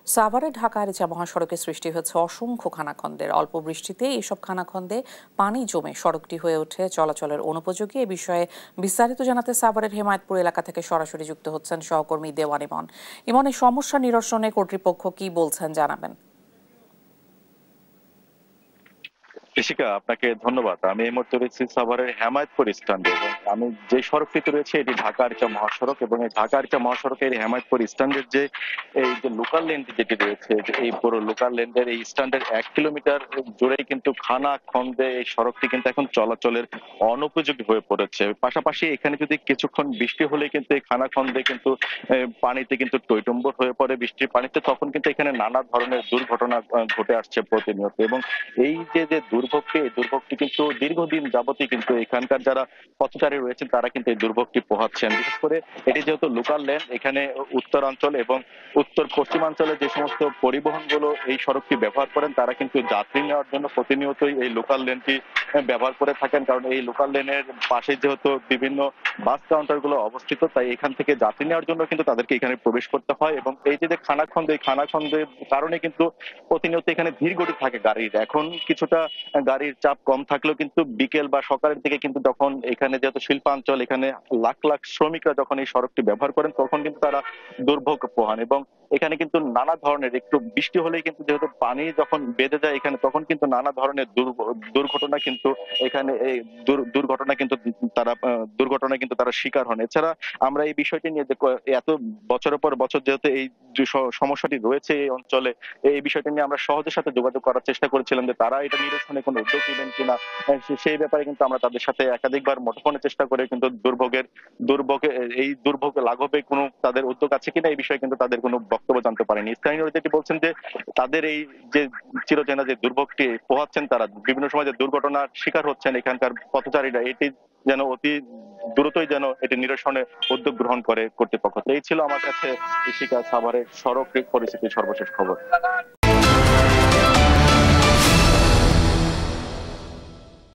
সাভারে ঢাকা আরিচা মহাসড়কে সৃষ্টি হয়েছে অসংখ্য খানাখন্দের। অল্প বৃষ্টিতে এইসব খানাখন্দে পানি জমে সড়কটি হয়ে ওঠে চলাচলের অনুপযোগী। এ বিষয়ে বিস্তারিত জানাতে সাভারের হেমায়েতপুর এলাকা থেকে সরাসরি যুক্ত হচ্ছেন সহকর্মী দেওয়ান ইমন। ইমন, এই সমস্যা নিরসনে কর্তৃপক্ষ কি বলছেন জানাবেন। কৃষিকা, আপনাকে ধন্যবাদ। আমি এই মুহূর্তে রয়েছি সাভারের হেমায়েতপুর স্ট্যান্ডে এবং আমি যে সড়কটিতে রয়েছে এটি ঢাকা আরিচা মহাসড়ক এবং এই ঢাকা আরিচা মহাসড়কের হেমায়েতপুর স্ট্যান্ডের এই যে লোকাল লেনটি যেটি রয়েছে, যে এই পুরো লোকাল লেনের এই স্ট্যান্ডের 1 কিলোমিটার জুড়েই কিন্তু খানা খন্দে এই সড়কটি কিন্তু এখন চলাচলের অনুপযোগী হয়ে পড়েছে। পাশাপাশি এখানে যদি কিছুক্ষণ বৃষ্টি হলে কিন্তু এই খানা খন্দে কিন্তু পানিতে কিন্তু টইটুম্বর হয়ে পড়ে বৃষ্টির পানিতে, তখন কিন্তু এখানে নানা ধরনের দুর্ঘটনা ঘটে আসছে প্রতিনিয়ত। এবং এই যে দুর্ভোগটি, এই দুর্ভোগটি কিন্তু দীর্ঘদিন যাবতই কিন্তু এখানকার যারা পথচারী রয়েছেন তারা কিন্তু এই দুর্ভোগটি পোহাচ্ছেন। বিশেষ করে এটি যেহেতু লোকাল লেন, এখানে উত্তরাঞ্চল এবং উত্তর পশ্চিমাঞ্চলে যে সমস্ত পরিবহনগুলো এই সড়কটি ব্যবহার করেন তারা কিন্তু যাত্রী নেওয়ার জন্য প্রতিনিয়তই এই লোকাল লেনটি ব্যবহার করে থাকেন। কারণ এই লোকাল লেনের পাশে যেহেতু বিভিন্ন বাস কাউন্টার গুলো অবস্থিত, তাই এখান থেকে যাত্রী নেওয়ার জন্য কিন্তু তাদেরকে এখানে প্রবেশ করতে হয়। এবং এই যে খানাখন্দ, এই খানাখন্দের কারণে কিন্তু প্রতিনিয়ত এখানে ধীর গতি থাকে গাড়ির। এখন কিছুটা গাড়ির চাপ কম থাকলেও কিন্তু বিকেল বা সকালের দিকে কিন্তু যখন এখানে যেহেতু শিল্পাঞ্চল, এখানে লাখ লাখ শ্রমিকরা যখন এই সড়কটি ব্যবহার করেন তখন কিন্তু তারা দুর্ভোগ পোহান। এবং এখানে কিন্তু নানা ধরনের, একটু বৃষ্টি হলেই কিন্তু যেহেতু পানি যখন বেঁধে যায় এখানে, তখন কিন্তু নানা ধরনের দুর্ঘটনা কিন্তু এখানে এই দুর্ঘটনা কিন্তু তারা শিকার হন। এছাড়া আমরা এই বিষয়টি নিয়ে যে এত বছরের পর বছর যেহেতু এই যে সমস্যাটি রয়েছে এই অঞ্চলে, এই বিষয়টি নিয়ে আমরা সহজের সাথে যোগাযোগ করার চেষ্টা করেছিলাম যে তারা এটা নিরসনে কোনো উদ্যোগ নেবেন কিনা। সেই ব্যাপারে কিন্তু আমরা তাদের সাথে একাধিকবার মুঠোফোনে চেষ্টা করে কিন্তু দুর্ভোগে এই দুর্ভোগ লাঘবে কোনো তাদের উদ্যোগ আছে কিনা এই বিষয়ে কিন্তু তাদের কোনো বক্তব্য জানতে পারেনি। স্থানীয়রা যেটি বলছেন যে তাদের এই যে চিরচেনা যে দুর্ভোগটি পোহাচ্ছেন, তারা বিভিন্ন সময় যে দুর্ঘটনার শিকার হচ্ছেন এখানকার পথচারীরা, এটি যেন অতি দ্রুতই যেন এটি নিরসনে উদ্যোগ গ্রহণ করে কর্তৃপক্ষ। তো এই ছিল আমার কাছে কৃষিকাজ সাভারের সড়ক পরিস্থিতির সর্বশেষ খবর।